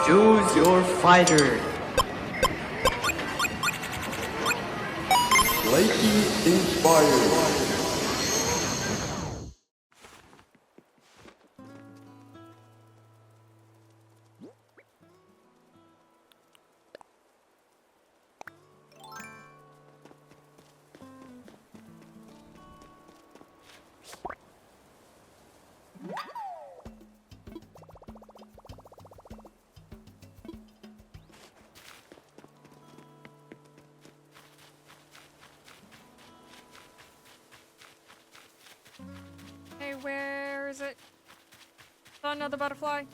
Choose your fighter. Lightning inspired. Hey, where is it? Saw another butterfly.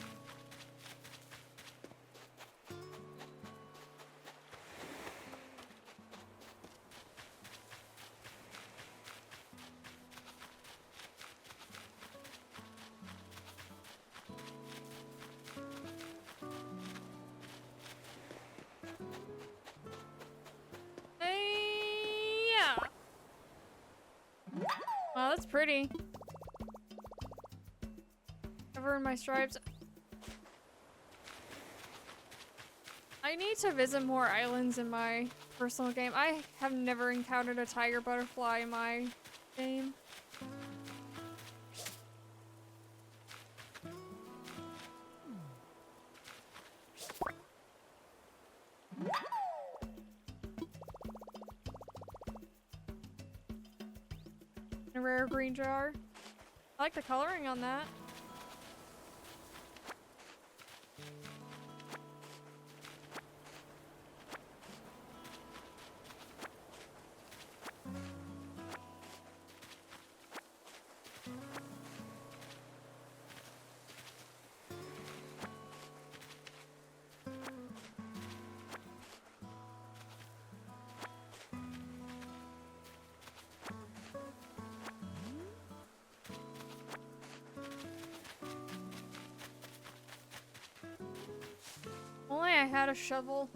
Hey, yeah. Wow, that's pretty. Cover in my stripes. I need to visit more islands in my personal game. I have never encountered a tiger butterfly in my game. A rare green jar. I like the coloring on that. Only I had a shovel.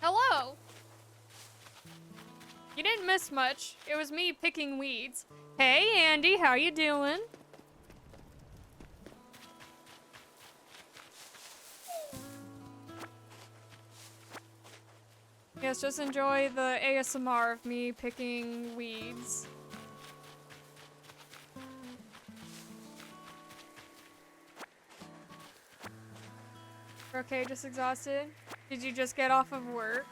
Hello! You didn't miss much. It was me picking weeds. Hey, Andy, how you doing? Yes, just enjoy the ASMR of me picking weeds. Okay, just exhausted. Did you just get off of work?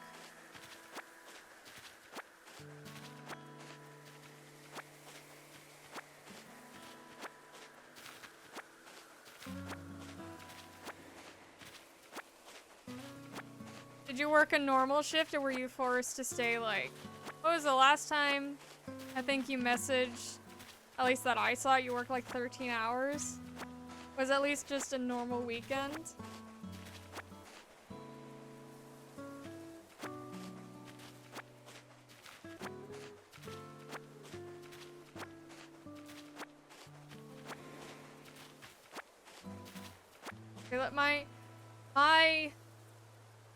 Did you work a normal shift or were you forced to stay like... What was the last time I think you messaged, at least that I saw, you worked like 13 hours? Was at least just a normal weekend? Okay, let my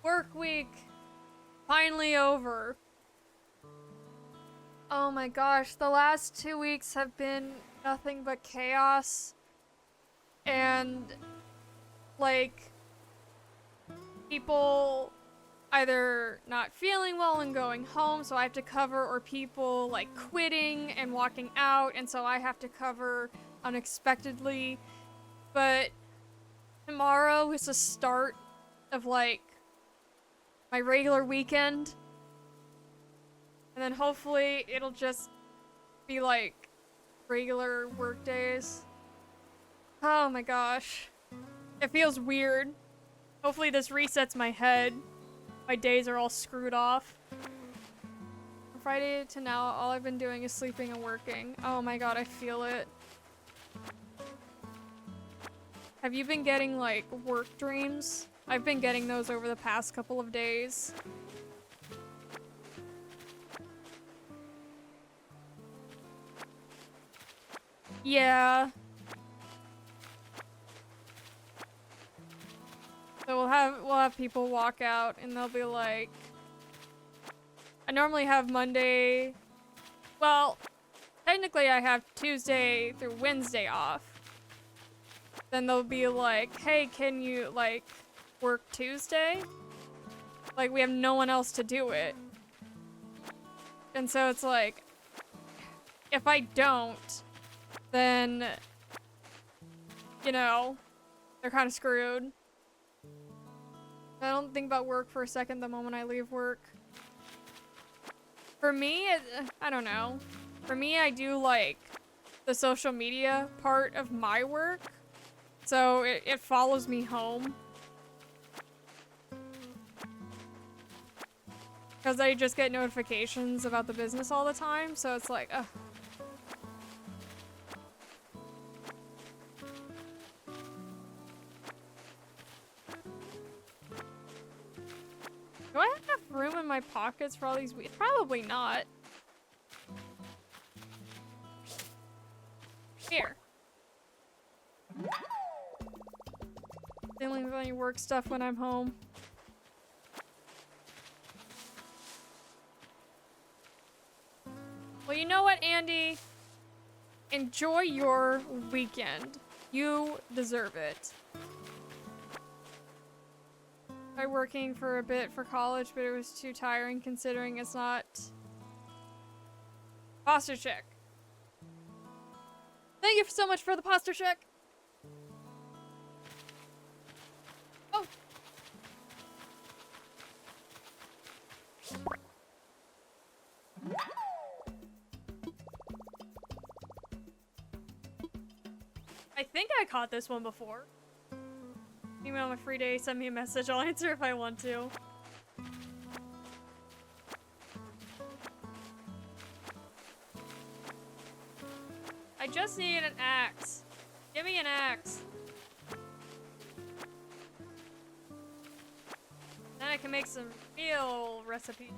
work week finally over. Oh my gosh, the last 2 weeks have been nothing but chaos. And like people either not feeling well and going home, so I have to cover, or people like quitting and walking out, and so I have to cover unexpectedly. But tomorrow is the start of like my regular weekend. And then hopefully it'll just be like regular work days. Oh my gosh. It feels weird. Hopefully this resets my head. My days are all screwed off. From Friday to now, all I've been doing is sleeping and working. Oh my god, I feel it. Have you been getting like work dreams? I've been getting those over the past couple of days. Yeah. So we'll have people walk out and they'll be like, I normally have Monday, well, technically I have Tuesday through Wednesday off. Then they'll be like, hey, can you, like, work Tuesday? Like, we have no one else to do it. And so it's like, if I don't, then, you know, they're kind of screwed. I don't think about work for a second the moment I leave work. For me, I don't know. For me, I do like the social media part of my work. So it follows me home. Because I just get notifications about the business all the time. So it's like, ugh. Do I have enough room in my pockets for all these weeds? Probably not. Here. Dealing with any work stuff when I'm home. Well, you know what, Andy? Enjoy your weekend. You deserve it. Tried working for a bit for college, but it was too tiring considering it's not posture check. Thank you so much for the posture check. Oh. I think I caught this one before. Email on my free day, send me a message, I'll answer if I want to. I just need an axe. Give me an axe. Then I can make some real recipes.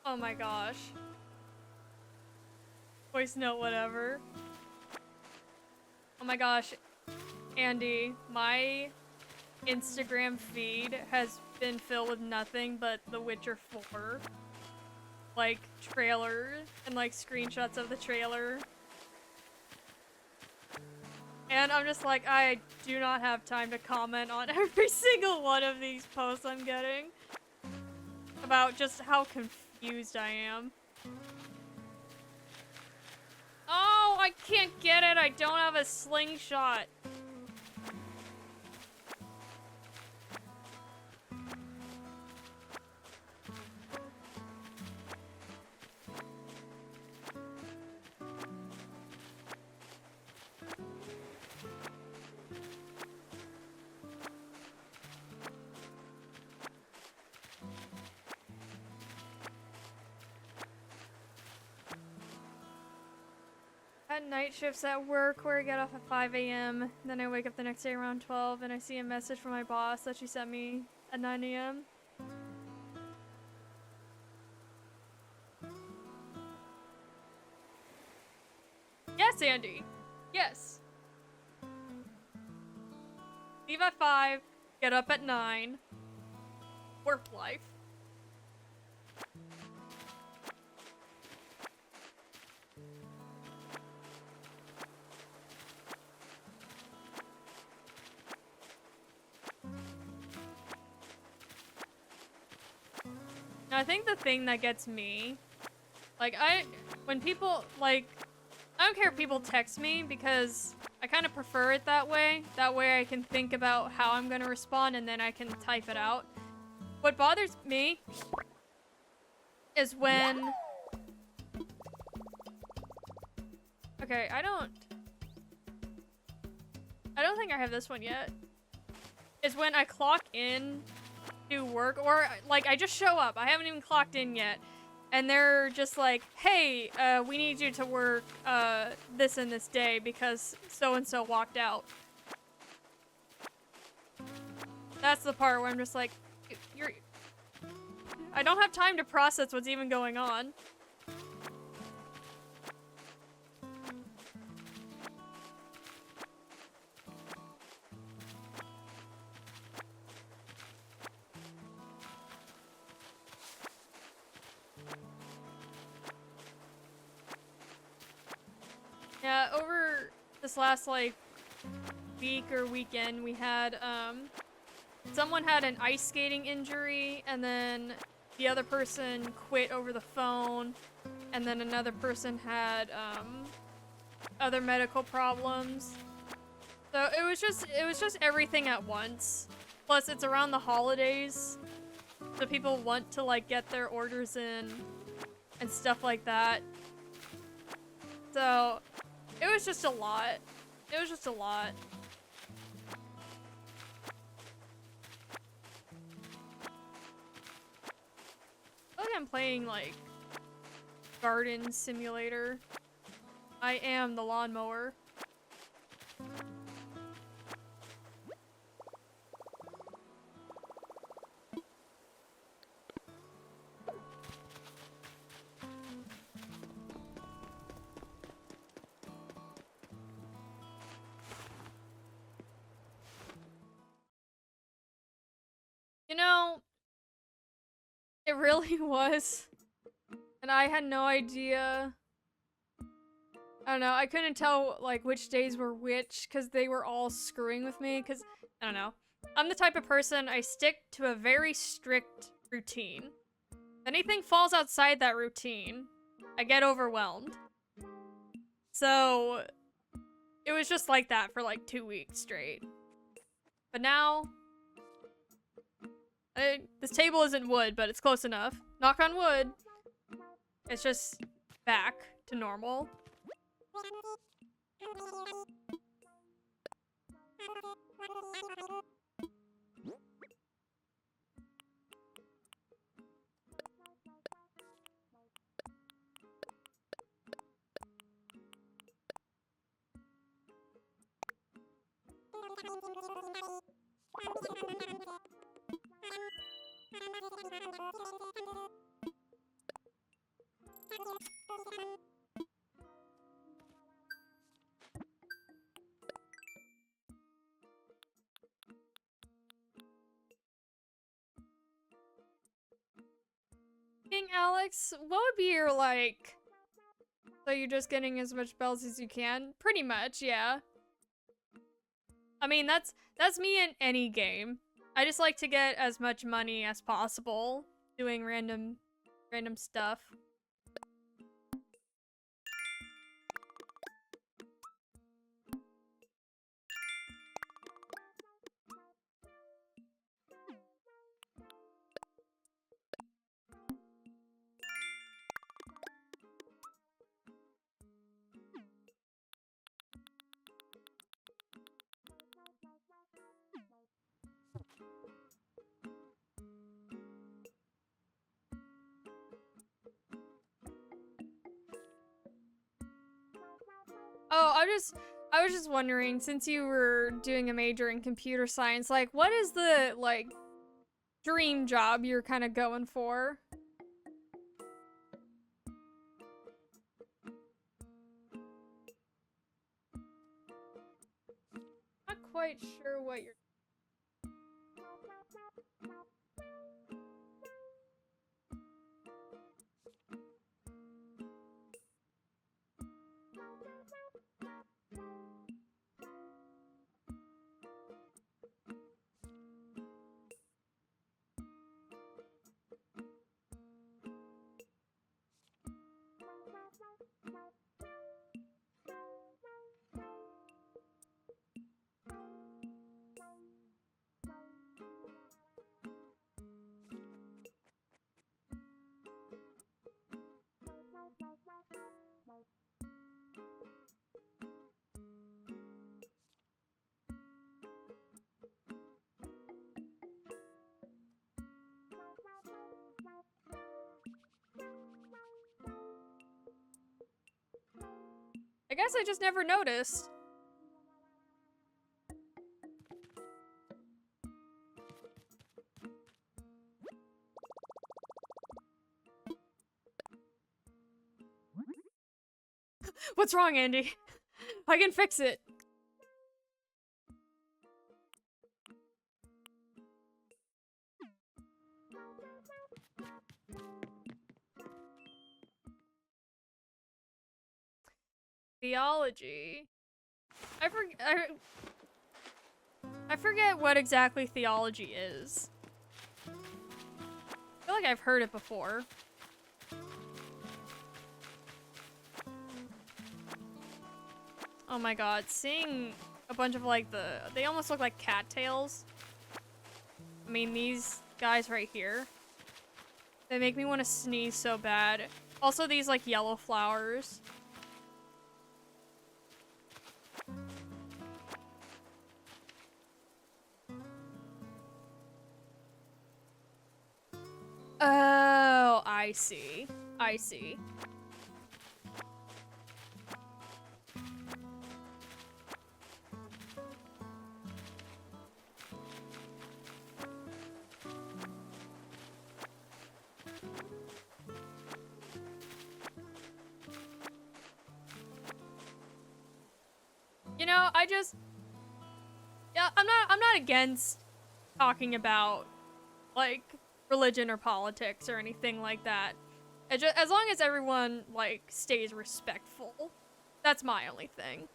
Oh my gosh. Voice note, whatever. Oh my gosh, Andy, my Instagram feed has been filled with nothing but The Witcher 4. Like, trailer and like screenshots of the trailer. And I'm just like, I do not have time to comment on every single one of these posts I'm getting. About just how confused I am. Oh, I can't get it. I don't have a slingshot. Had night shifts at work where I get off at 5 a.m. Then I wake up the next day around 12 and I see a message from my boss that she sent me at 9 a.m. Yes, Andy. Yes. Leave at 5, get up at 9. Work life. I think the thing that gets me, like, when people, like, I don't care if people text me because I kind of prefer it that way. That way I can think about how I'm going to respond and then I can type it out. What bothers me is when, okay, I don't think I have this one yet, is when I clock in to work, or like I just show up, I haven't even clocked in yet, and they're just like, hey, we need you to work this and this day because so and so walked out. That's the part where I'm just like, I don't have time to process what's even going on. Yeah, over this last, like, week or weekend, we had, someone had an ice skating injury, and then the other person quit over the phone, and then another person had, other medical problems. So it was just everything at once. Plus, it's around the holidays, so people want to, like, get their orders in and stuff like that. So it was just a lot. It was just a lot. I feel like I'm playing, like, Garden Simulator. I am the lawnmower. You know, it really was. And I had no idea. I don't know, I couldn't tell, like, which days were which, because they were all screwing with me, because, I don't know. I'm the type of person, I stick to a very strict routine. If anything falls outside that routine, I get overwhelmed. So, it was just like that for, like, 2 weeks straight. But now, this table isn't wood, but it's close enough. Knock on wood. It's just back to normal. King Alex, what would be your, like... So you're just getting as much bells as you can? Pretty much, yeah. I mean, that's me in any game. I just like to get as much money as possible doing random stuff. Oh, I was just wondering, since you were doing a major in computer science, like, what is the, like, dream job you're kind of going for? Not quite sure what you're... I guess I just never noticed. What's wrong, Andy? I can fix it. Theology. I forget what exactly theology is. I feel like I've heard it before. Oh my god, seeing a bunch of like they almost look like cattails. I mean, these guys right here. They make me want to sneeze so bad. Also, these like yellow flowers. Oh, I see. I see. You know, yeah, I'm not against talking about like religion or politics or anything like that. As long as everyone like stays respectful. That's my only thing.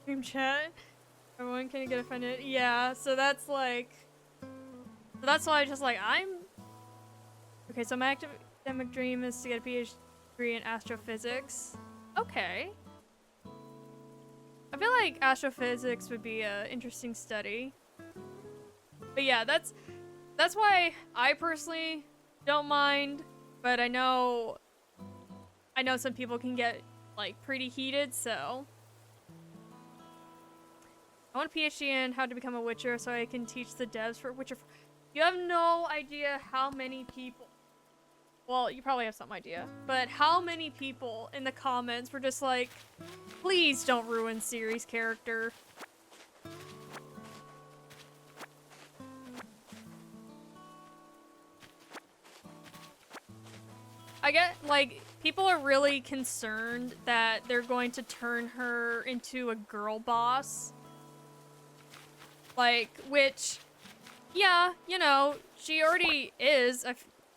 Dream chat. Everyone can get offended. Yeah, so that's like. So that's why I just like Okay, so my academic dream is to get a PhD in astrophysics. Okay. I feel like astrophysics would be an interesting study. But yeah, that's why I personally don't mind, but I know some people can get like pretty heated, so I want a PhD in how to become a Witcher so I can teach the devs for Witcher. You have no idea how many people, well, you probably have some idea, but how many people in the comments were just like, please don't ruin Ciri's character. I get, like, people are really concerned that they're going to turn her into a girl boss. Like, which, yeah, you know, she already is.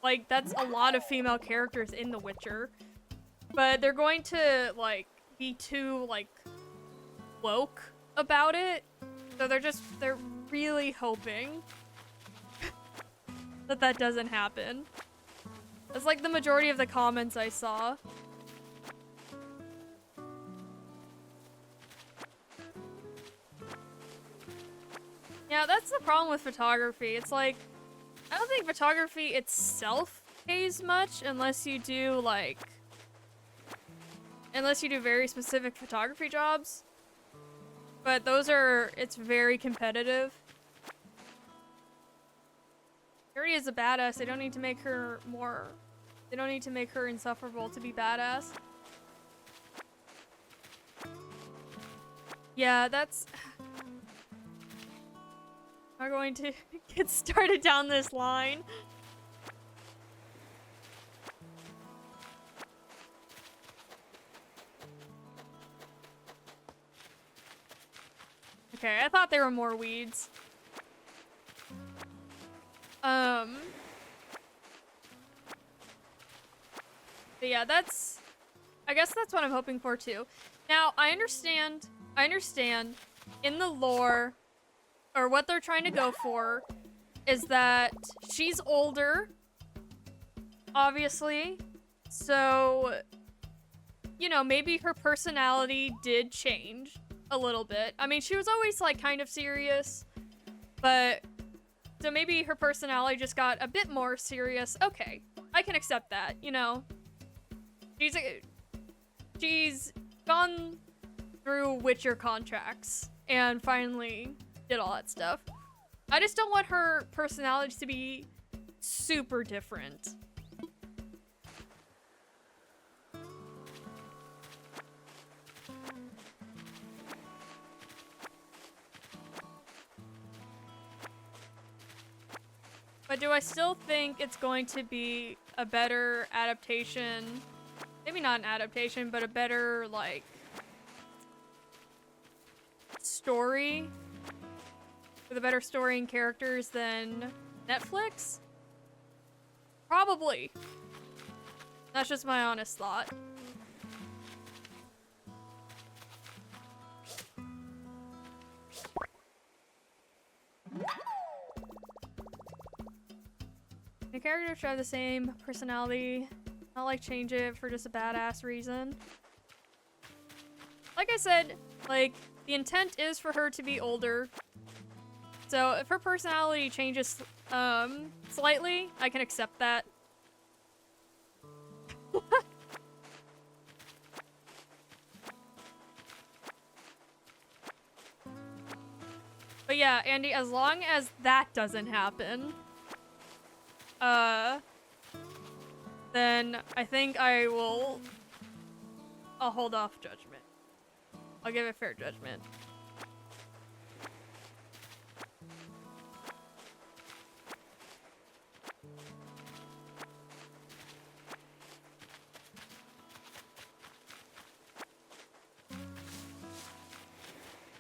Like, that's a lot of female characters in The Witcher. But they're going to, like, be too, like, woke about it. So they're really hoping that that doesn't happen. That's like the majority of the comments I saw. Yeah, that's the problem with photography. It's like, I don't think photography itself pays much unless you do very specific photography jobs. But it's very competitive. Ciri is a badass. They don't need to make her insufferable to be badass. Yeah, that's... I'm going to get started down this line. Okay, I thought there were more weeds. But yeah, I guess that's what I'm hoping for too. Now, I understand in the lore, or what they're trying to go for, is that she's older, obviously. So, you know, maybe her personality did change a little bit. I mean, she was always like kind of serious, but so maybe her personality just got a bit more serious. Okay, I can accept that, you know. She's gone through Witcher contracts and finally did all that stuff. I just don't want her personality to be super different. But do I still think it's going to be a better adaptation? Maybe not an adaptation, but a better, like, story? With a better story and characters than Netflix? Probably. That's just my honest thought. The characters should have the same personality. Not like change it for just a badass reason. Like I said, like, the intent is for her to be older. So if her personality changes slightly, I can accept that. But yeah, Andy, as long as that doesn't happen, then I think I'll hold off judgment. I'll give it fair judgment.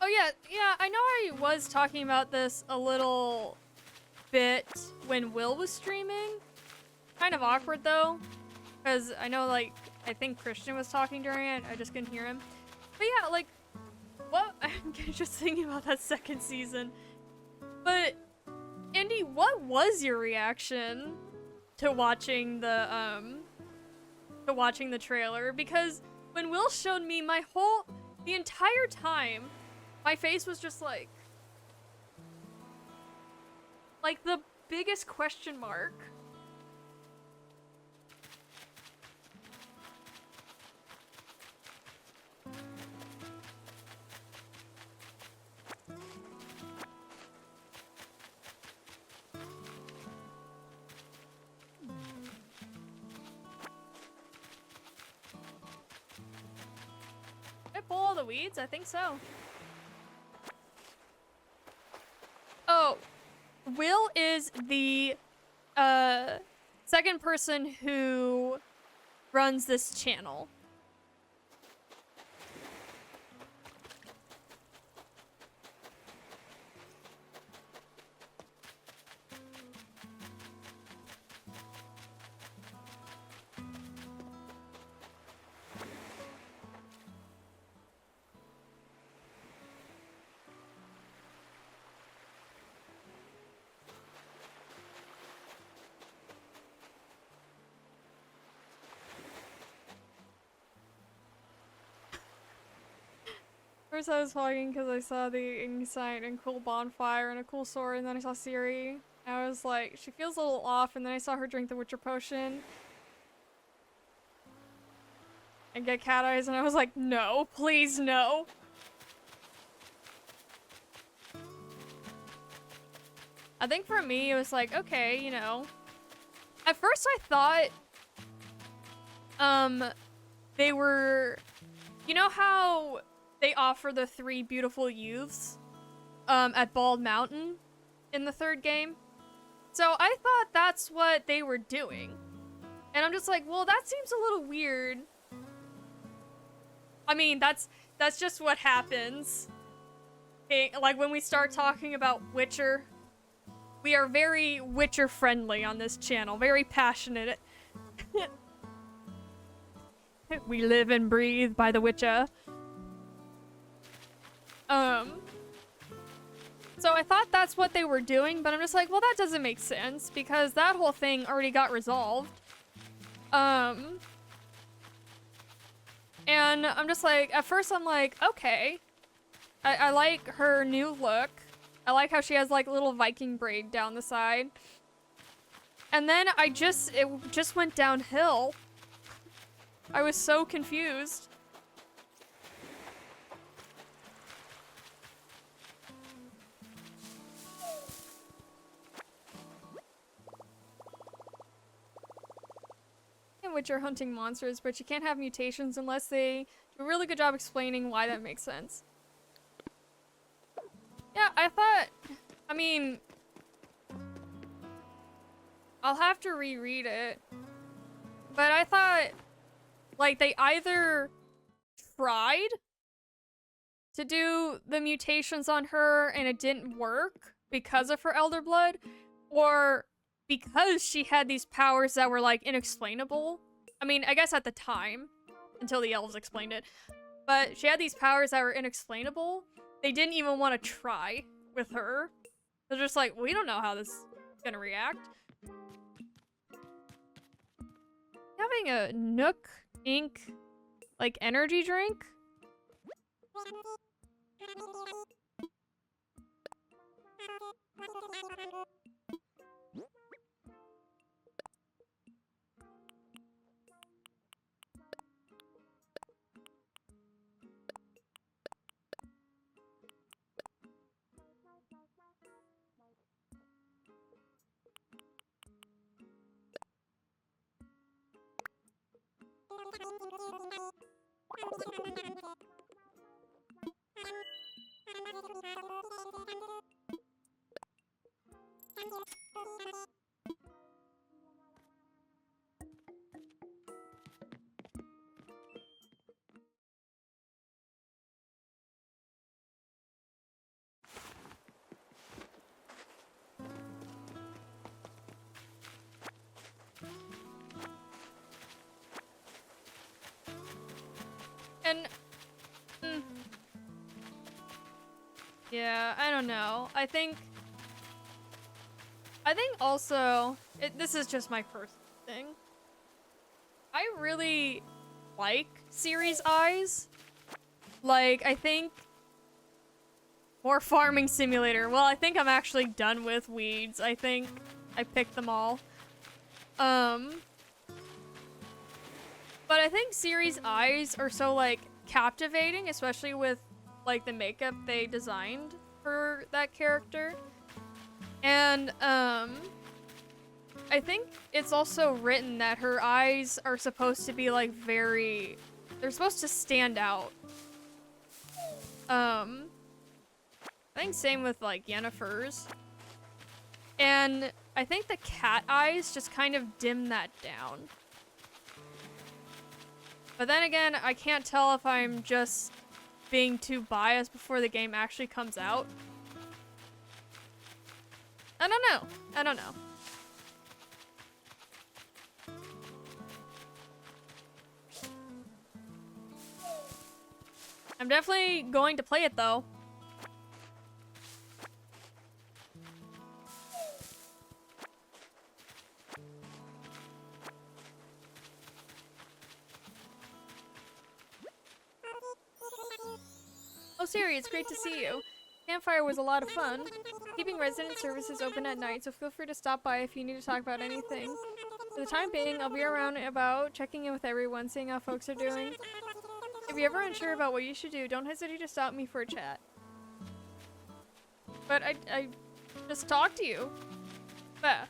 Oh yeah, I know I was talking about this a little bit when Will was streaming. Kind of awkward though, because I know, like, I think Christian was talking during it. I just couldn't hear him. But yeah, like, what? I'm just thinking about that second season. But Andy, what was your reaction to watching the trailer? Because when Will showed me, the entire time, my face was just like the biggest question mark. Did I pull all the weeds? I think so. Oh, Will is the second person who runs this channel. First I was talking because I saw the Insight and cool bonfire and a cool sword, and then I saw Ciri. I was like, she feels a little off, and then I saw her drink the Witcher potion and get cat eyes, and I was like, no, please no. I think for me, it was like, okay, you know. At first I thought, they were, you know how they offer the 3 beautiful youths at Bald Mountain in the 3rd game? So I thought that's what they were doing. And I'm just like, well, that seems a little weird. I mean, that's just what happens. Okay, like when we start talking about Witcher, we are very Witcher friendly on this channel, very passionate. We live and breathe by the Witcher. So I thought that's what they were doing, but I'm just like, well, that doesn't make sense because that whole thing already got resolved. And I'm just like, at first I'm like, okay. I like her new look. I like how she has like little Viking braid down the side. And then it just went downhill. I was so confused. Which are hunting monsters, but you can't have mutations unless they do a really good job explaining why that makes sense. Yeah, I thought, I mean, I'll have to reread it. But I thought, like, they either tried to do the mutations on her and it didn't work because of her Elder Blood, or because she had these powers that were, like, inexplainable. I mean, I guess at the time, until the elves explained it, but she had these powers that were inexplainable. They didn't even want to try with her. They're just like, we don't know how this is gonna react. Having a Nook Inc. like energy drink? And, yeah, I don't know. I think also, this is just my personal thing. I really like Series Eyes. Like, I think more Farming Simulator. Well, I think I'm actually done with weeds. I think I picked them all. But I think Series Eyes are so, like, captivating, especially with, like, the makeup they designed for that character. And, I think it's also written that her eyes are supposed to be, like, they're supposed to stand out. I think same with, like, Yennefer's. And I think the cat eyes just kind of dim that down. But then again, I can't tell if I'm just being too biased before the game actually comes out. I don't know. I don't know. I'm definitely going to play it though. Oh, Siri, it's great to see you. Campfire was a lot of fun. Keeping resident services open at night, so feel free to stop by if you need to talk about anything. For the time being, I'll be around and about, checking in with everyone, seeing how folks are doing. If you're ever unsure about what you should do, don't hesitate to stop me for a chat. But I just talked to you. Bah.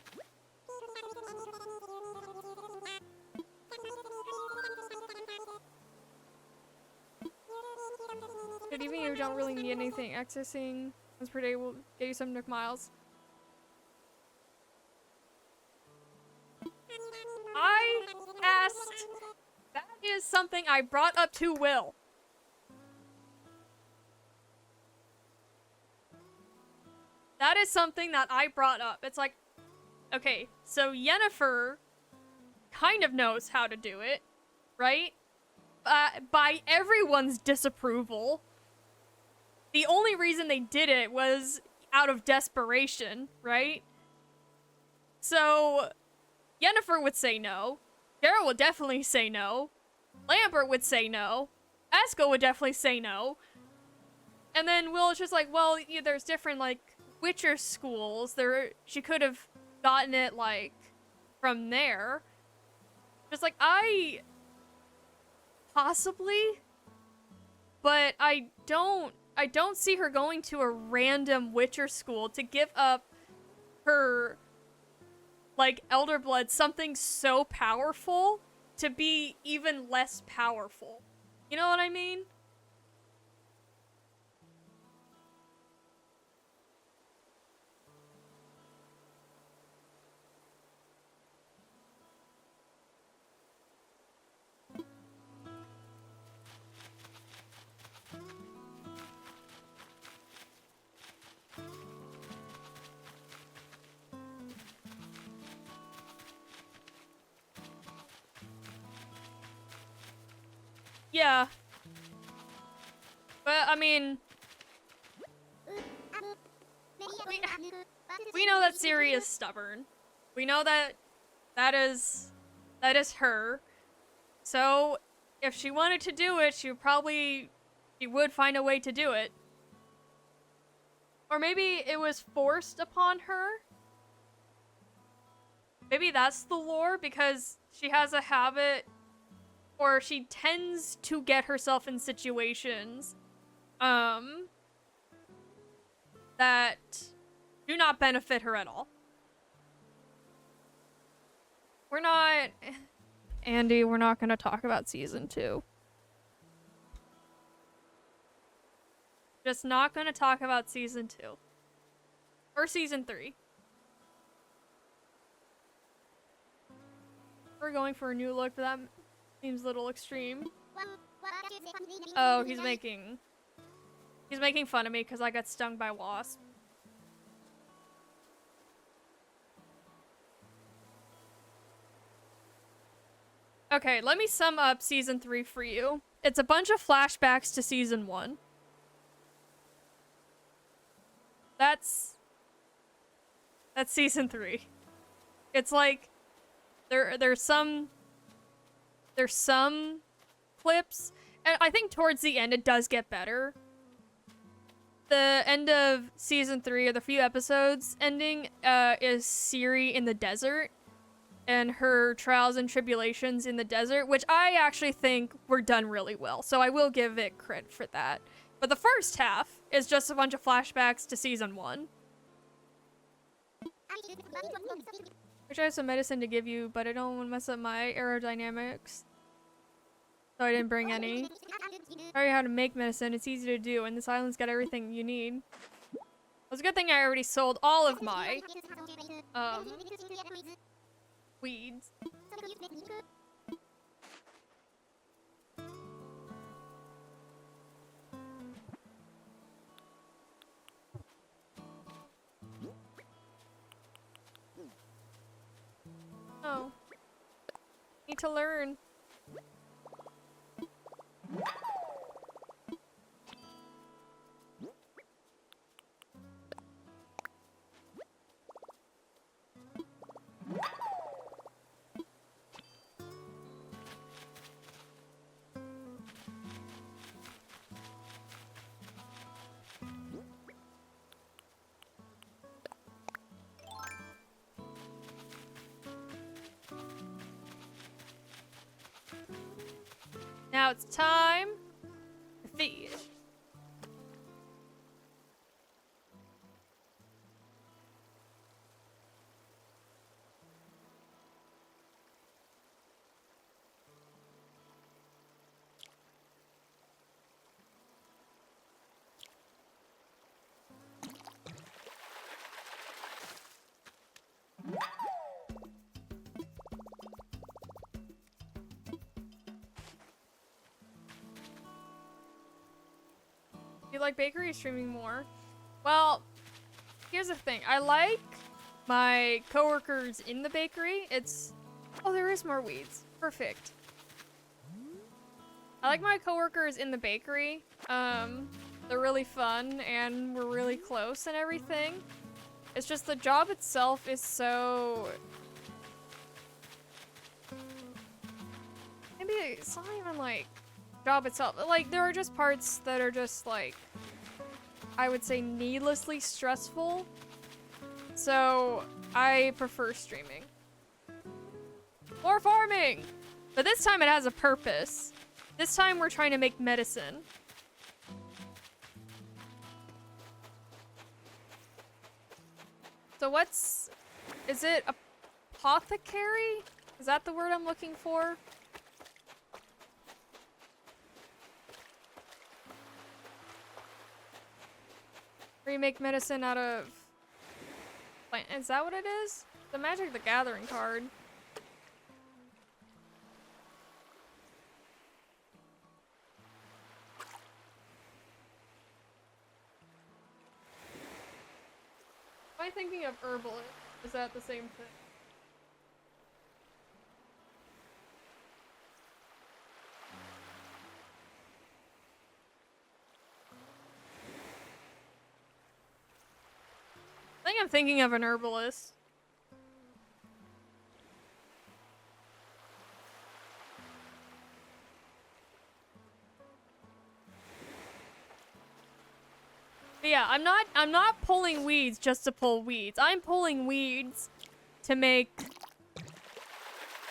But even if you don't really need anything, accessing once per day will get you some Nook miles. I asked. That is something I brought up to Will. That is something that I brought up. It's like, okay, so Yennefer kind of knows how to do it, right? By everyone's disapproval. The only reason they did it was out of desperation, right? So, Yennefer would say no. Daryl would definitely say no. Lambert would say no. Esco would definitely say no. And then Will is just like, well, yeah, there's different, like, Witcher schools. She could have gotten it, like, from there. Just like, possibly, but I don't see her going to a random Witcher school to give up her, like, Elder Blood, something so powerful, to be even less powerful. You know what I mean? Yeah. But, I mean... We know that Siri is stubborn. We know that that is her. So, if she wanted to do it, she would find a way to do it. Or maybe it was forced upon her. Maybe that's the lore, because she has a habit, or she tends to get herself in situations, that do not benefit her at all. Andy, we're not gonna talk about season 2. Just not gonna talk about season 2. Or season 3. We're going for a new look, but that seems a little extreme. Oh, he's making fun of me because I got stung by a wasp. Okay, let me sum up season 3 for you. It's a bunch of flashbacks to season 1. That's season 3. It's like there's some clips, and I think towards the end it does get better. The end of season 3, or the few episodes ending, is Siri in the desert and her trials and tribulations in the desert, which I actually think were done really well, so I will give it credit for that. But the first half is just a bunch of flashbacks to season 1. Which I have some medicine to give you, but I don't want to mess up my aerodynamics, so I didn't bring any. I already how to make medicine, it's easy to do, and this island's got everything you need. It's a good thing I already sold all of my, weeds. Oh. Need to learn. Now it's time to feed. You like bakery streaming more? Well, here's the thing. I like my coworkers in the bakery. Oh, there is more weeds. Perfect. I like my coworkers in the bakery. They're really fun and we're really close and everything. It's just the job itself is so... Maybe it's not even like job itself. Like, there are just parts that are just like, I would say needlessly stressful. So I prefer streaming. More farming! But this time it has a purpose. This time we're trying to make medicine. So is it apothecary? Is that the word I'm looking for? Where you make medicine out of plant. Is that what it is? The Magic the Gathering card. Am I thinking of herbalist? Is that the same thing? think I'm thinking of an herbalist. But yeah, I'm not pulling weeds just to pull weeds. I'm pulling weeds to make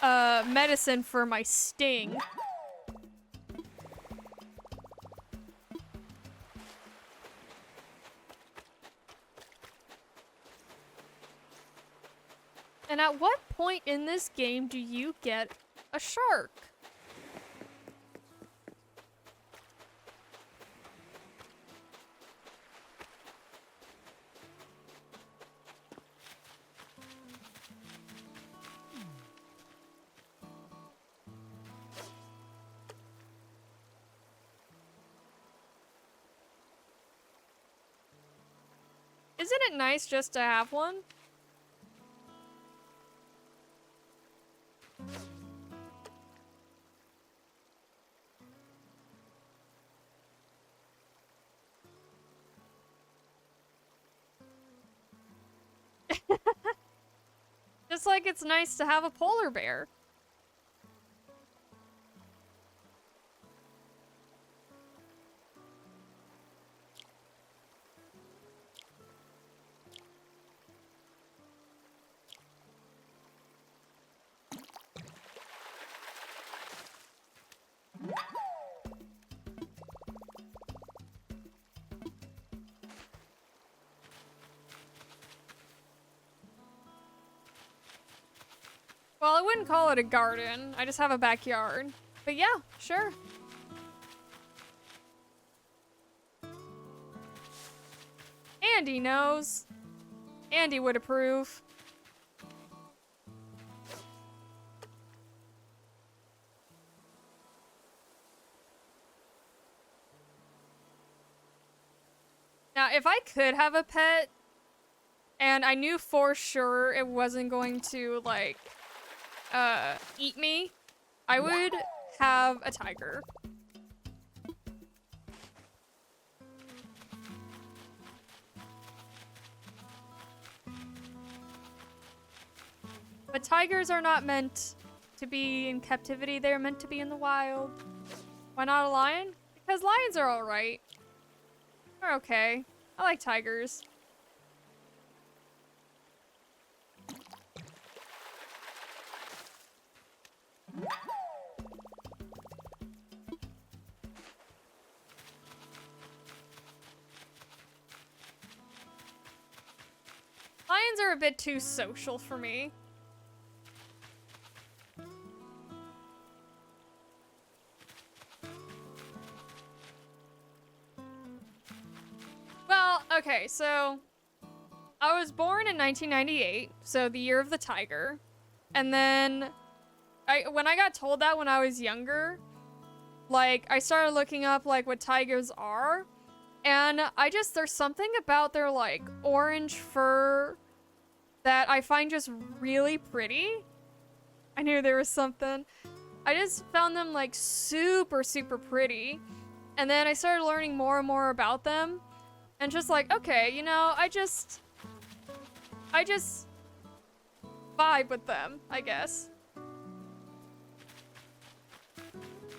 medicine for my sting. And at what point in this game do you get a shark? Isn't it nice just to have one? Just like it's nice to have a polar bear. Well, I wouldn't call it a garden. I just have a backyard. But yeah, sure. Andy knows. Andy would approve. Now, if I could have a pet, and I knew for sure it wasn't going to, like, eat me, I would have a tiger. But tigers are not meant to be in captivity, they're meant to be in the wild. Why not a lion? Because lions are alright. They're okay. I like tigers. Lions are a bit too social for me. Well, okay, so I was born in 1998, so the year of the tiger. And then when I got told that when I was younger, like, I started looking up, like, what tigers are. And there's something about their, like, orange fur that I find just really pretty. I knew there was something. I just found them, like, super, super pretty. And then I started learning more and more about them. And just like, okay, you know, I just vibe with them, I guess.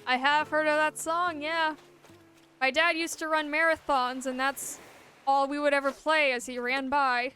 I have heard of that song, yeah. My dad used to run marathons, and that's all we would ever play as he ran by.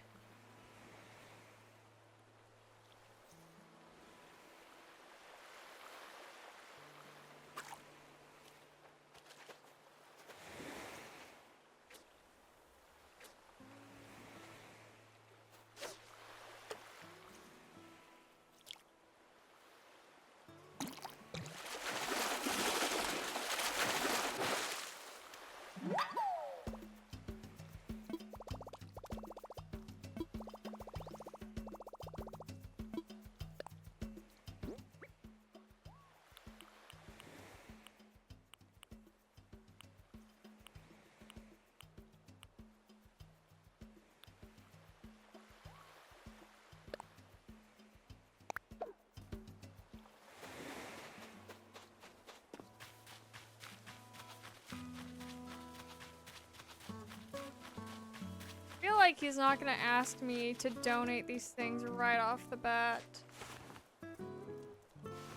like he's not gonna ask me to donate these things right off the bat.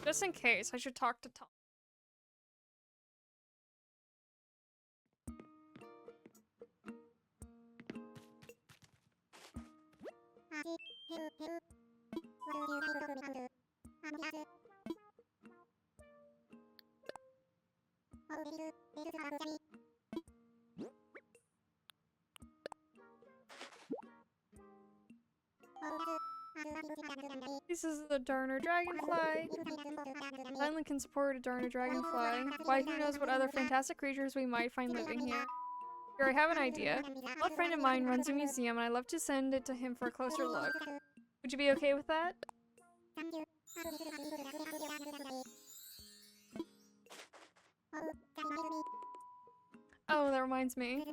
Just in case, I should talk to Tom. This is the Darner Dragonfly. Finally can support a Darner Dragonfly. Why, who knows what other fantastic creatures we might find living here. Here, I have an idea. A friend of mine runs a museum and I'd love to send it to him for a closer look. Would you be okay with that? Oh, that reminds me.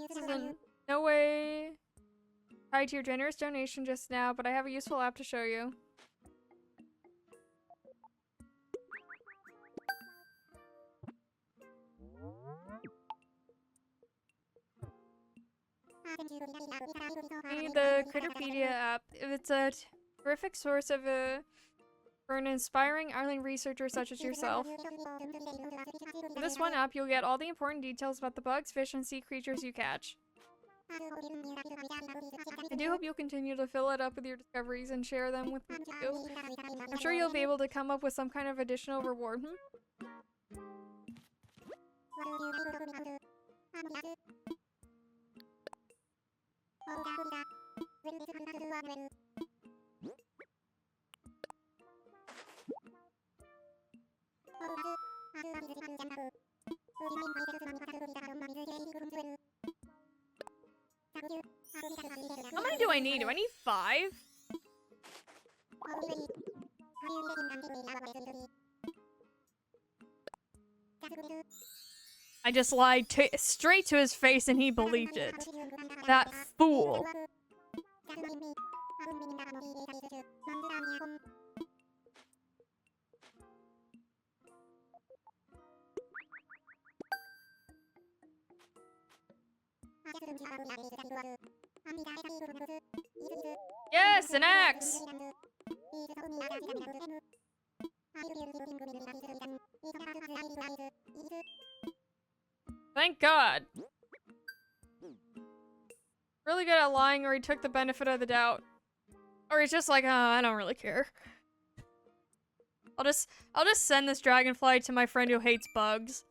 This is in no way tied to your generous donation just now, but I have a useful app to show you. The Critterpedia app. It's a terrific source of for an inspiring island researcher such as yourself. With this one app, you'll get all the important details about the bugs, fish, and sea creatures you catch. I do hope you'll continue to fill it up with your discoveries and share them with me too. I'm sure you'll be able to come up with some kind of additional reward. How many do I need? Do I need 5? I just lied straight to his face and he believed it. That fool. Yes, an axe! Thank God. Really good at lying, or he took the benefit of the doubt. Or he's just like, oh, I don't really care. I'll just send this dragonfly to my friend who hates bugs.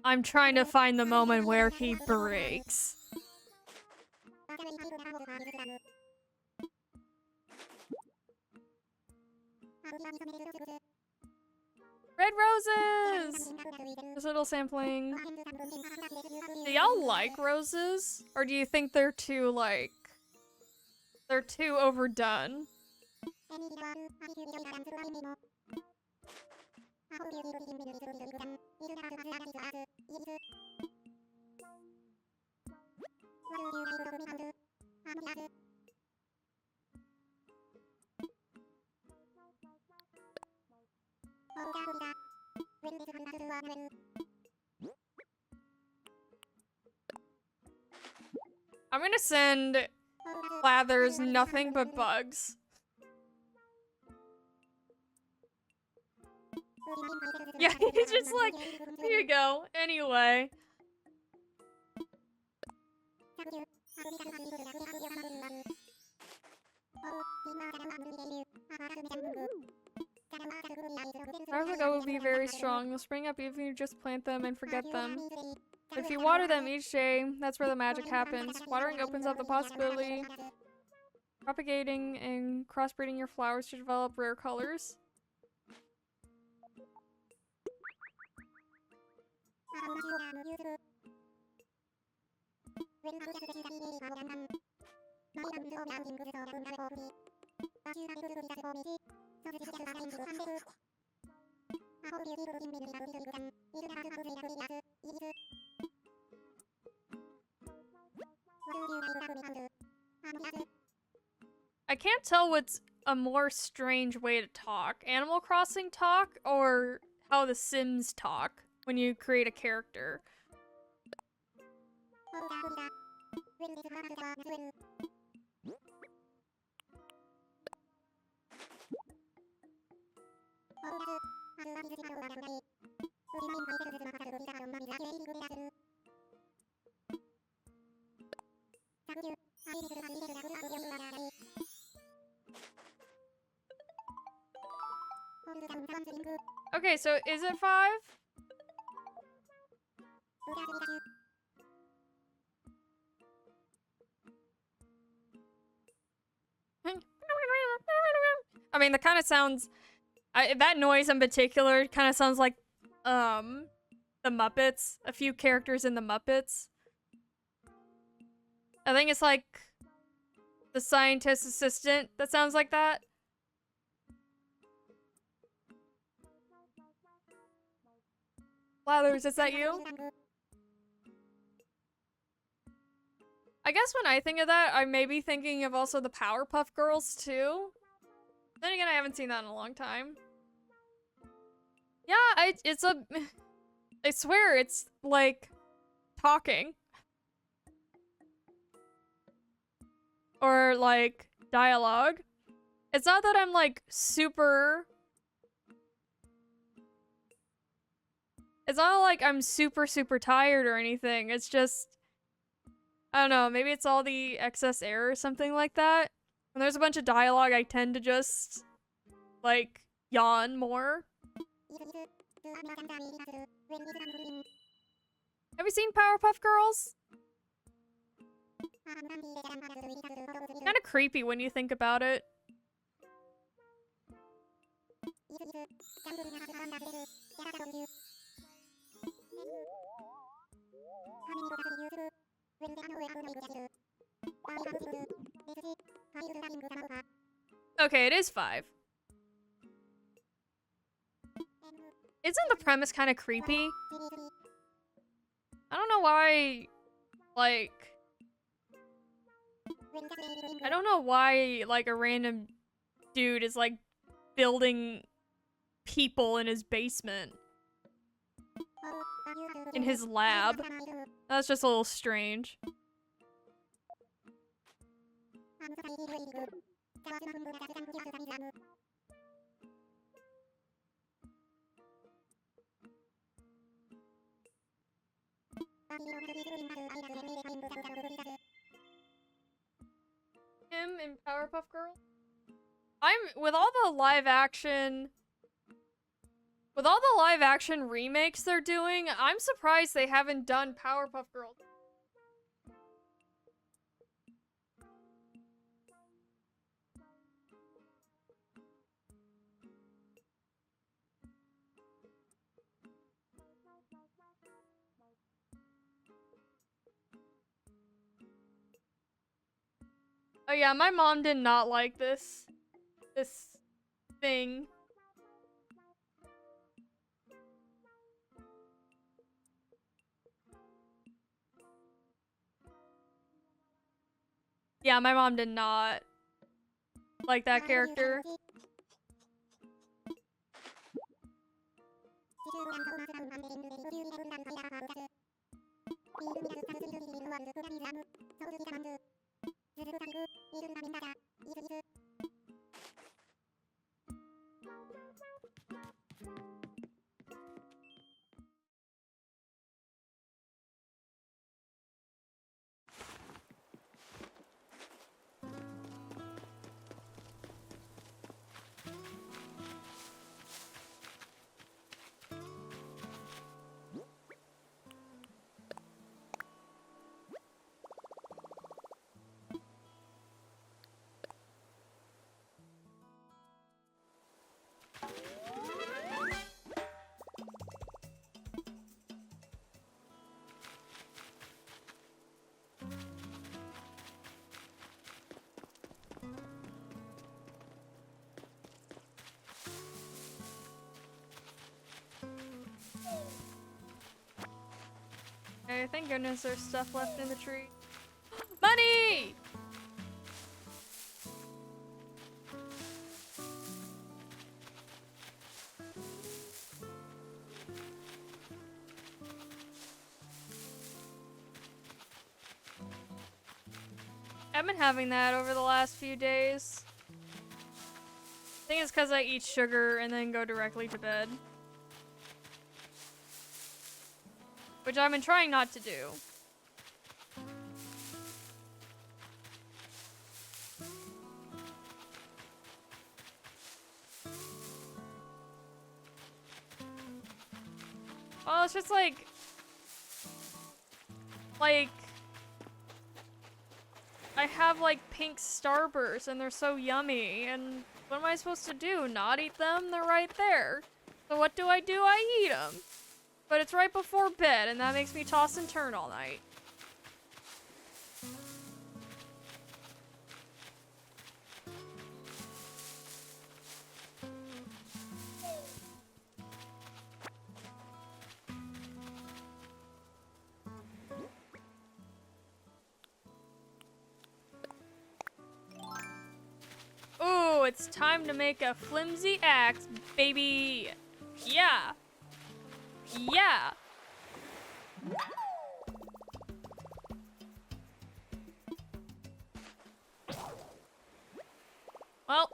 I'm trying to find the moment where he breaks. Red roses! This little sampling. Do y'all like roses? Or do you think they're too, like... they're too overdone? I'm gonna send Blathers nothing but bugs. Yeah, he's just like, here you go. Anyway. Artifact will be very strong. They'll spring up even if you just plant them and forget them. If you water them each day, that's where the magic happens. Watering opens up the possibility propagating and crossbreeding your flowers to develop rare colors. I can't tell what's a more strange way to talk. Animal Crossing talk or how The Sims talk when you create a character. Okay, so is it 5? I mean, that kind of sounds... that noise in particular kind of sounds like, the Muppets. A few characters in the Muppets. I think it's like the scientist assistant that sounds like that. Lathers, is that you? I guess when I think of that, I may be thinking of also the Powerpuff Girls too. Then again, I haven't seen that in a long time. Yeah, it's a... I swear, it's like talking. Or like dialogue. It's not that I'm like super... It's not like I'm super tired or anything. It's just... I don't know, maybe it's all the excess air or something like that. When there's a bunch of dialogue, I tend to just, like, yawn more. Have you seen Powerpuff Girls? Kind of creepy when you think about it. Okay, it is 5. Isn't the premise kind of creepy? I don't know why, like... I don't know why, like, a random dude is, like, building people in his basement. In his lab. That's just a little strange. Him in Powerpuff Girls? With all the live action remakes they're doing, I'm surprised they haven't done Powerpuff Girls. Oh yeah, my mom did not like this thing. Yeah, my mom did not like that character. Okay, thank goodness there's stuff left in the tree. Money! I've been having that over the last few days. I think it's because I eat sugar and then go directly to bed. Which I've been trying not to do. Oh, it's just like I have like pink Starbursts and they're so yummy, and what am I supposed to do? Not eat them? They're right there. So what do? I eat them. But it's right before bed and that makes me toss and turn all night. Ooh, it's time to make a flimsy axe, baby. Yeah. Yeah. Well.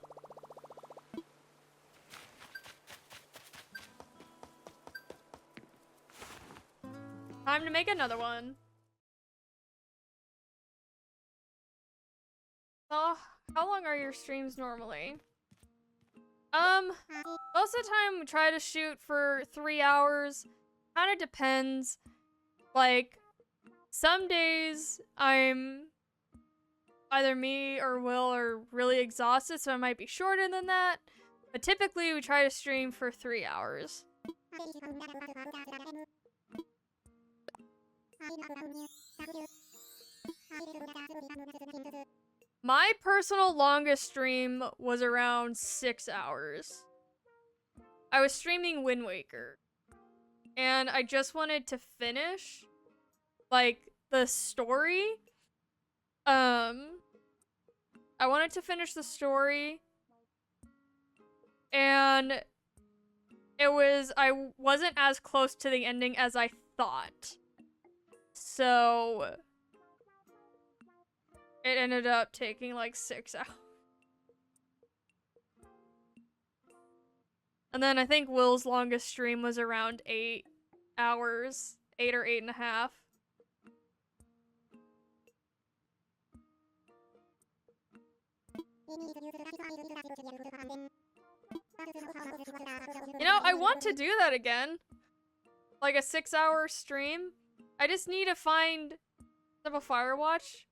Time to make another one. Oh, how long are your streams normally? Most of the time we try to shoot for 3 hours. Kind of depends. Like, some days I'm either me or Will are really exhausted, so it might be shorter than that. But typically we try to stream for 3 hours. My personal longest stream was around 6 hours. I was streaming Wind Waker. And I just wanted to finish, like, the story. I wanted to finish the story. And I wasn't as close to the ending as I thought. So it ended up taking like 6 hours. And then I think Will's longest stream was around 8 hours. 8 or 8.5. You know, I want to do that again. Like a 6-hour stream. I just need to find some of Firewatch.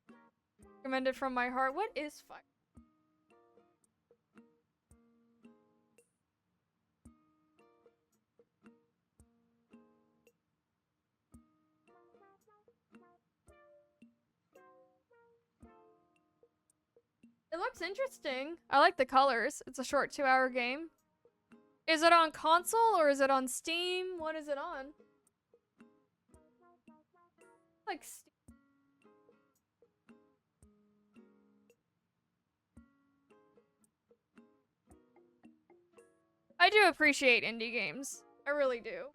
Recommended from my heart. What is Fire? It looks interesting. I like the colors. It's a short 2-hour game. Is it on console or is it on Steam? What is it on? Like Steam. I do appreciate indie games. I really do.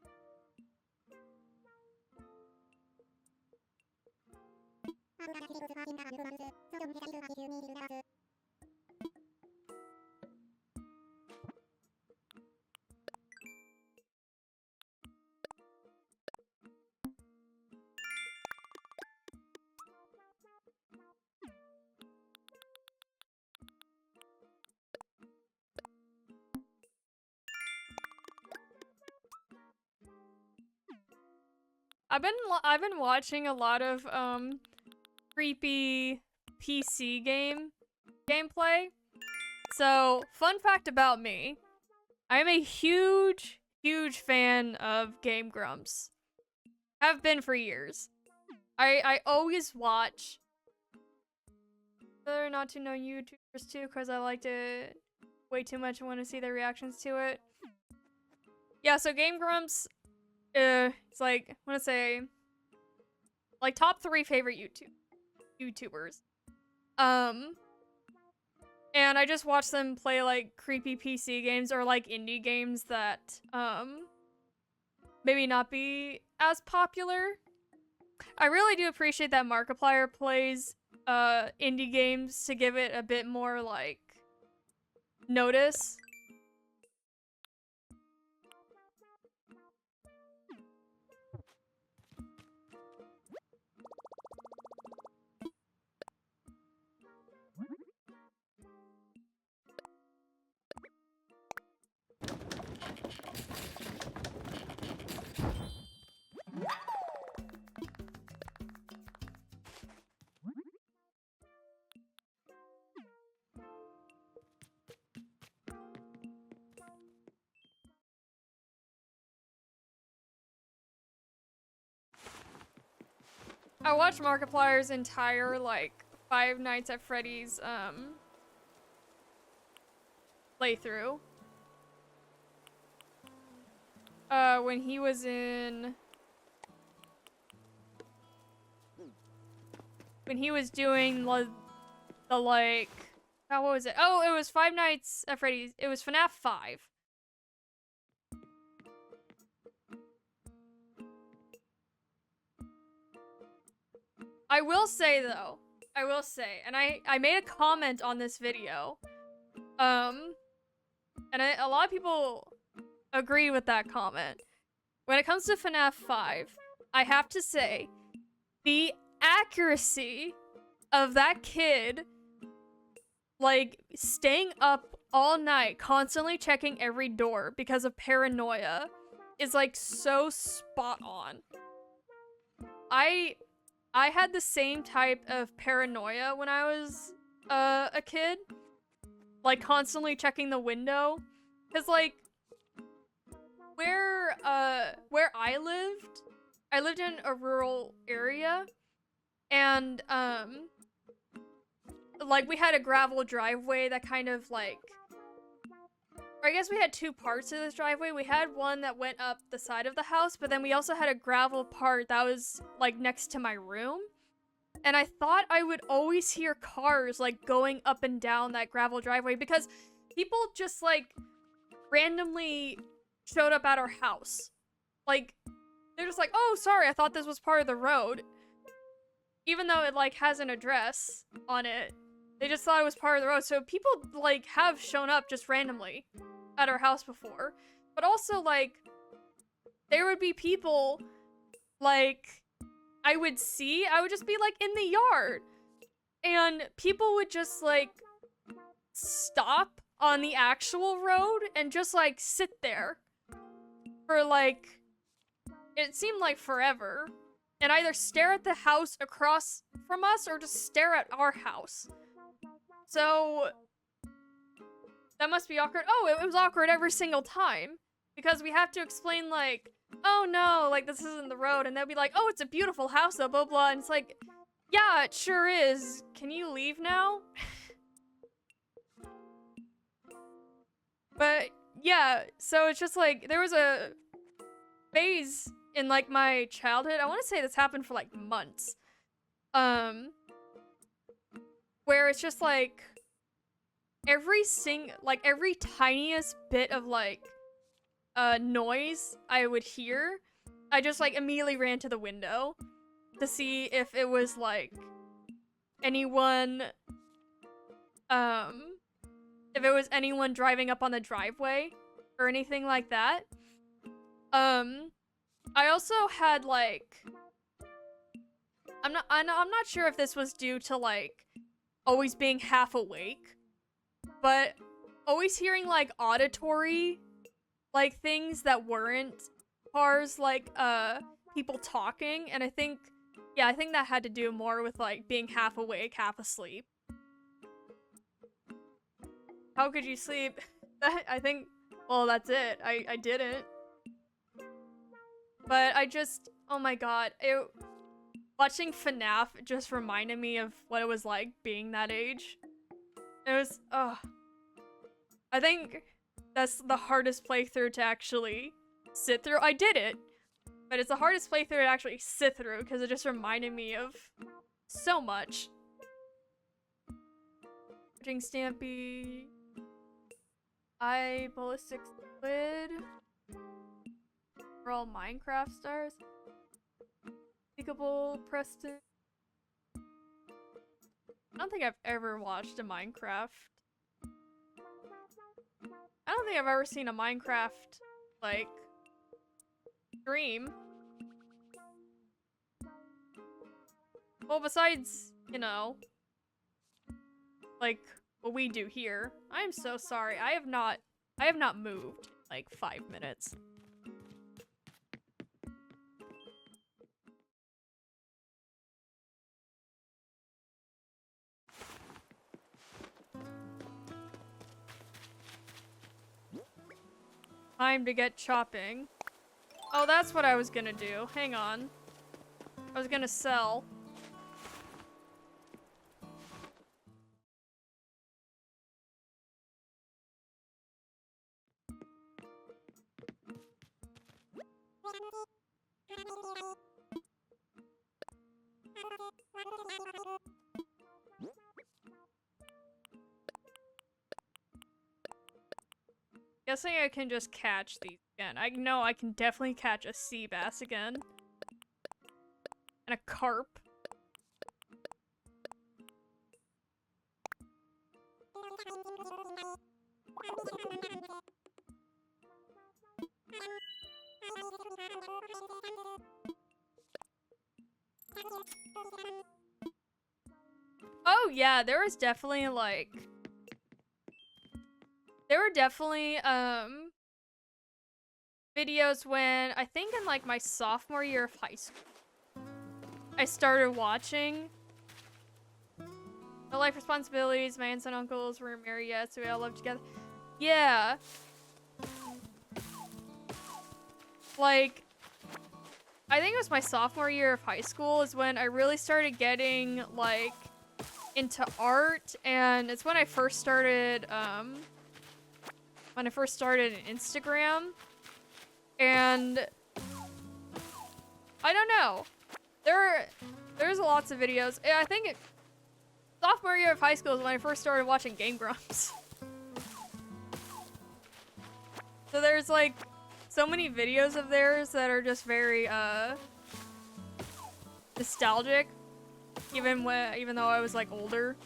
I've been watching a lot of creepy PC gameplay. So, fun fact about me. I'm a huge fan of Game Grumps. Have been for years. I always watch other not to know YouTubers too, because I liked it way too much and want to see their reactions to it. Yeah, so Game Grumps, it's like, I want to say, like, top 3 favorite YouTubers. And I just watch them play, like, creepy PC games or, like, indie games that, maybe not be as popular. I really do appreciate that Markiplier plays, indie games to give it a bit more, like, notice. I watched Markiplier's entire, like, Five Nights at Freddy's, playthrough. When he was in... When he was doing the like... Oh, what was it? Oh, it was Five Nights at Freddy's. It was FNAF 5. I will say, though, and I made a comment on this video, and a lot of people agree with that comment. When it comes to FNAF 5, I have to say, the accuracy of that kid, like, staying up all night, constantly checking every door because of paranoia, is, like, so spot on. I had the same type of paranoia when I was a kid, like constantly checking the window, cause like where I lived in a rural area, and like we had a gravel driveway that kind of like, or I guess we had 2 parts of this driveway. We had one that went up the side of the house, but then we also had a gravel part that was, like, next to my room. And I thought I would always hear cars, like, going up and down that gravel driveway because people just, like, randomly showed up at our house. Like, they're just like, oh, sorry, I thought this was part of the road. Even though it, like, has an address on it. They just thought it was part of the road. So people, like, have shown up just randomly at our house before. But also, like, there would be people, like, I would just be, like, in the yard. And people would just, like, stop on the actual road and just, like, sit there for, like, it seemed like forever. And either stare at the house across from us or just stare at our house. So, that must be awkward. Oh, it was awkward every single time. Because we have to explain, like, oh no, like, this isn't the road. And they'll be like, oh, it's a beautiful house, though, blah, blah. And it's like, yeah, it sure is. Can you leave now? But, yeah, so it's just, like, there was a phase in, like, my childhood. I want to say this happened for, like, months. Where it's just, like, every tiniest bit of, like, noise I would hear, I just, like, immediately ran to the window to see if it was, like, anyone, if it was anyone driving up on the driveway or anything like that. I also had, like, I'm not sure if this was due to, like, always being half awake, but always hearing, like, auditory, like, things that weren't cars, like, people talking, and I think that had to do more with, like, being half awake, half asleep. How could you sleep? I think, well, that's it. I didn't. But I just, oh my god, watching FNAF just reminded me of what it was like being that age. It was, I think that's the hardest playthrough to actually sit through. I did it, But it's the hardest playthrough to actually sit through because it just reminded me of so much. Watching Stampy. Ballistic Squid. We're all Minecraft stars. Speakable Preston. I don't think I've ever watched a Minecraft. I don't think I've ever seen a Minecraft, like, stream. Well, besides, you know, like, what we do here. I am so sorry. I have not moved, like, 5 minutes. Time to get chopping. Oh, that's what I was gonna do. Hang on. I was gonna sell. Guessing I can just catch these again. I know I can definitely catch a sea bass again. And a carp. Oh yeah, there was definitely like... There were definitely, videos when, I think in like my sophomore year of high school, I started watching No Life Responsibilities, my aunts and uncles were married yet, so we all lived together. Yeah. Like, I think it was my sophomore year of high school is when I really started getting, like, into art, and it's when I first started, an Instagram, and I don't know. There's lots of videos. I think sophomore year of high school is when I first started watching Game Grumps. So there's like so many videos of theirs that are just very nostalgic, even though I was like older.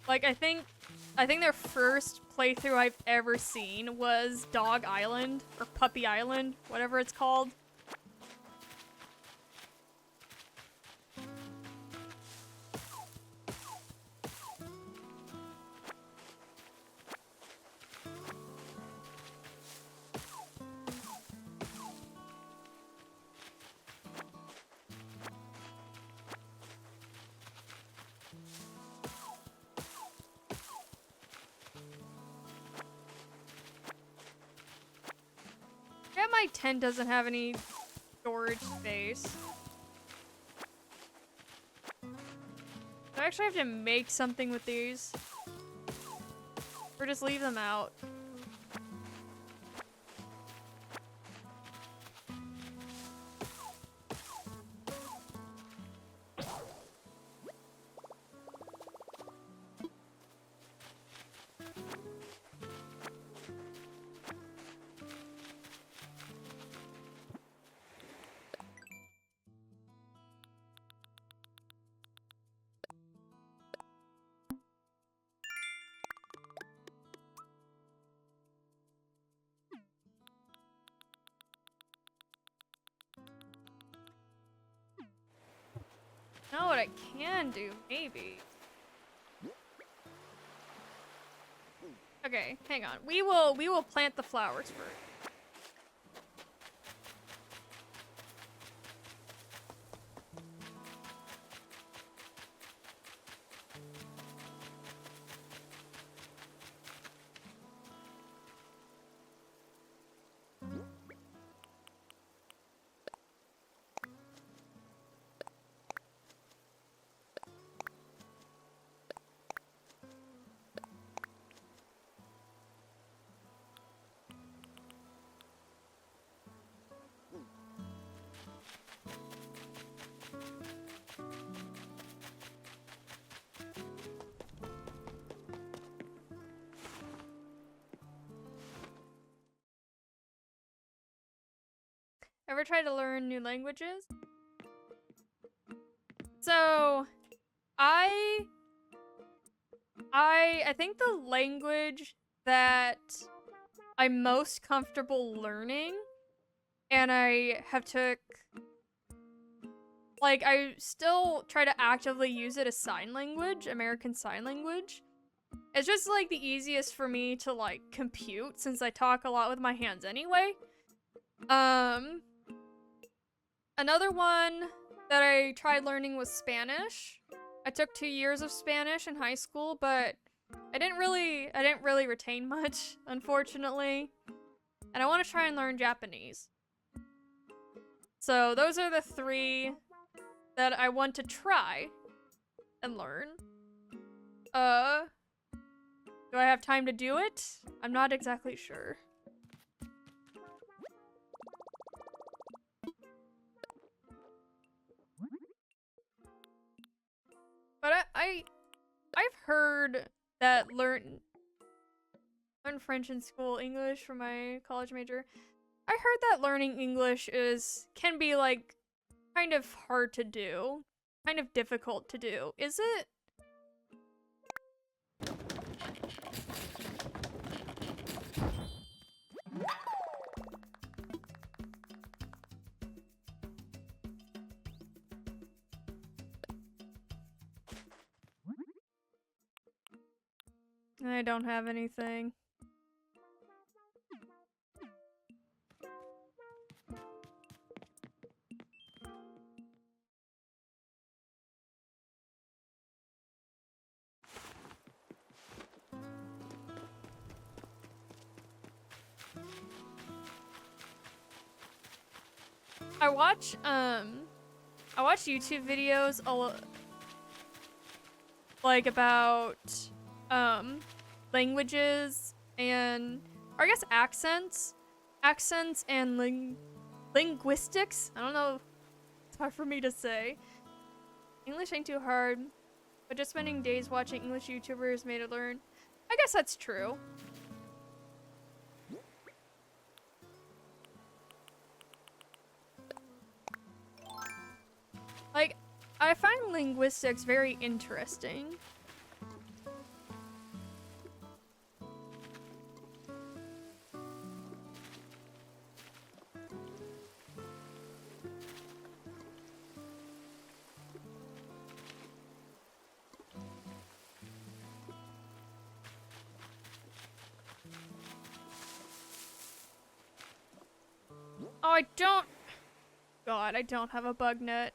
Like, I think their first playthrough I've ever seen was Dog Island, or Puppy Island, whatever it's called. Yeah, my tent doesn't have any storage space. Do I actually have to make something with these? Or just leave them out? Know what I can do, maybe. Okay, hang on. We will plant the flowers first. Ever tried to learn new languages? So, I think the language that I'm most comfortable learning, and I have took, like, I still try to actively use it as sign language, American Sign Language. It's just, like, the easiest for me to, like, compute, since I talk a lot with my hands anyway. Another one that I tried learning was Spanish. I took 2 years of Spanish in high school, but I didn't really retain much, unfortunately. And I want to try and learn Japanese. So those are the 3 that I want to try and learn. Do I have time to do it? I'm not exactly sure. But I've heard that learn French in school, English for my college major. I heard that learning English can be like kind of hard to do, kind of difficult to do. Is it? I don't have anything. I watch YouTube videos like about languages and, or I guess accents and linguistics. I don't know, it's hard for me to say. English ain't too hard, but just spending days watching English YouTubers made it learn. I guess that's true. Like, I find linguistics very interesting. Oh, I don't... God, I don't have a bug net.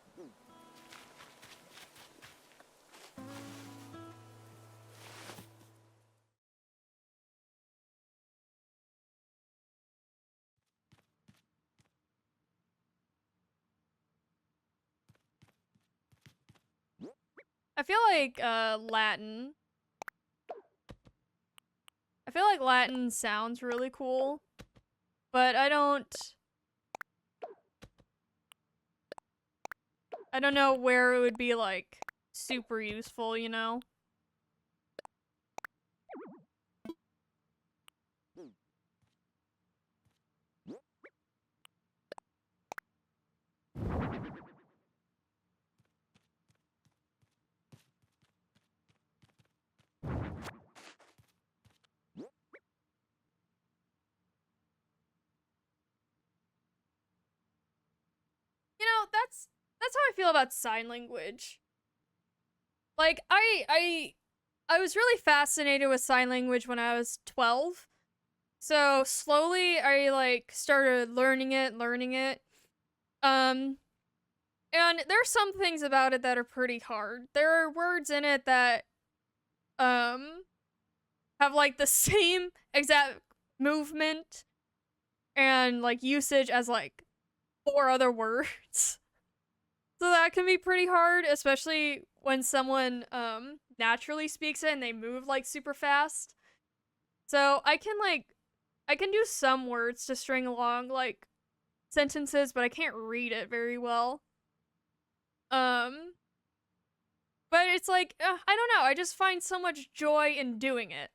I feel like Latin. I feel like Latin sounds really cool, but I don't know where it would be like super useful, you know? You know, that's how I feel about sign language. Like, I was really fascinated with sign language when I was 12. So slowly I like started learning it. And there's some things about it that are pretty hard. There are words in it that have like the same exact movement and like usage as like 4 other words. So that can be pretty hard, especially when someone naturally speaks it and they move like super fast. So I can do some words to string along like sentences, but I can't read it very well. But it's like, I don't know, I just find so much joy in doing it.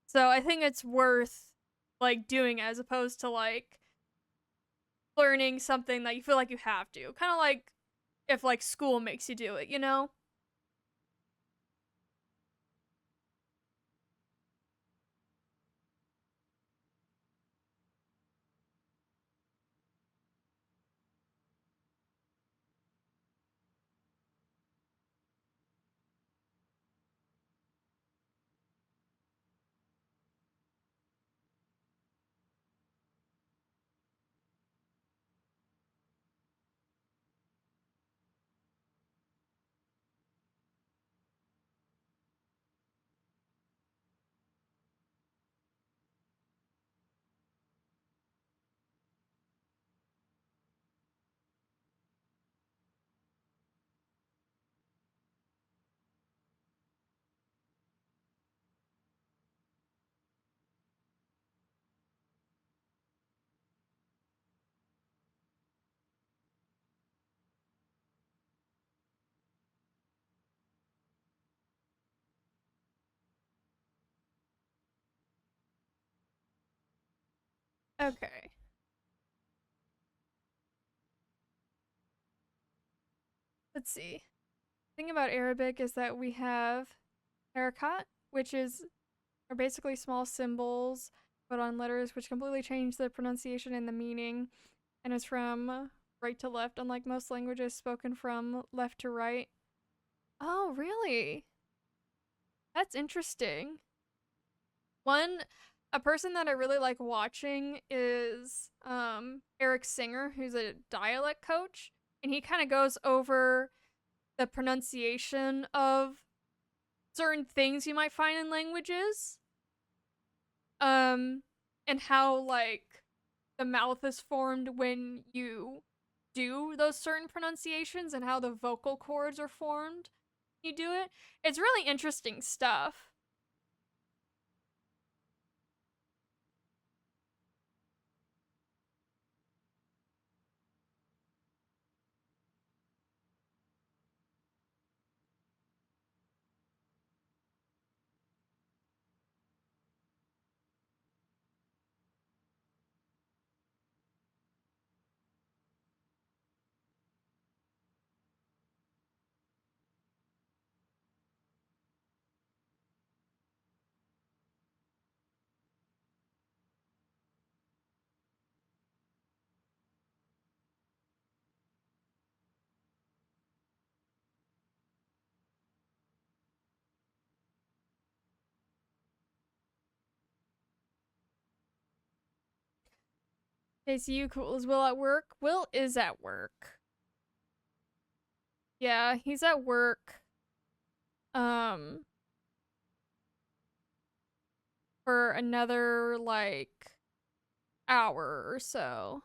So I think it's worth like doing it as opposed to like learning something that you feel like you have to. Kind of like if like school makes you do it, you know? Okay. Let's see. The thing about Arabic is that we have harakat, which are basically small symbols put on letters which completely change the pronunciation and the meaning, and it's from right to left, unlike most languages spoken from left to right. Oh, really? That's interesting. One a person that I really like watching is Eric Singer, who's a dialect coach, and he kind of goes over the pronunciation of certain things you might find in languages. Um and how like the mouth is formed when you do those certain pronunciations and how the vocal cords are formed when you do it. It's really interesting stuff. Okay, so you cool. Is Will at work? Will is at work. Yeah, he's at work. Um, for another like hour or so.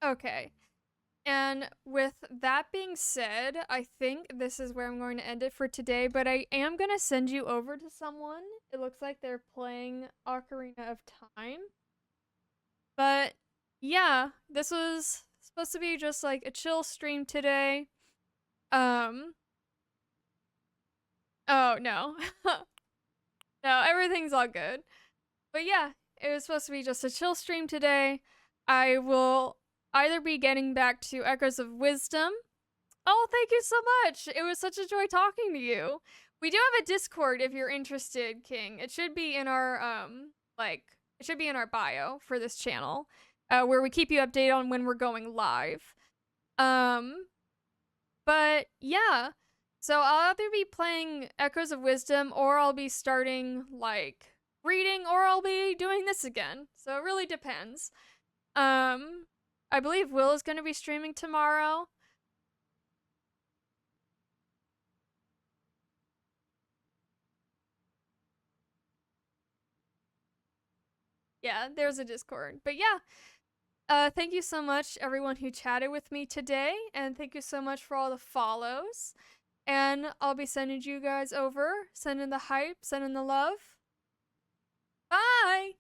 Okay. And with that being said, I think this is where I'm going to end it for today, but I am going to send you over to someone. It looks like they're playing Ocarina of Time. But yeah, this was supposed to be just like a chill stream today. Um, oh no. No, everything's all good. But yeah, it was supposed to be just a chill stream today. I will either be getting back to Echoes of Wisdom. Oh, thank you so much. It was such a joy talking to you. We do have a Discord if you're interested, King. It should be in our it should be in our bio for this channel, where we keep you updated on when we're going live. Um, but yeah. So I'll either be playing Echoes of Wisdom or I'll be starting like reading or I'll be doing this again. So it really depends. I believe Will is going to be streaming tomorrow. Yeah, there's a Discord. But yeah, thank you so much everyone who chatted with me today, and thank you so much for all the follows. And I'll be sending you guys over, sending the hype, sending the love. Bye!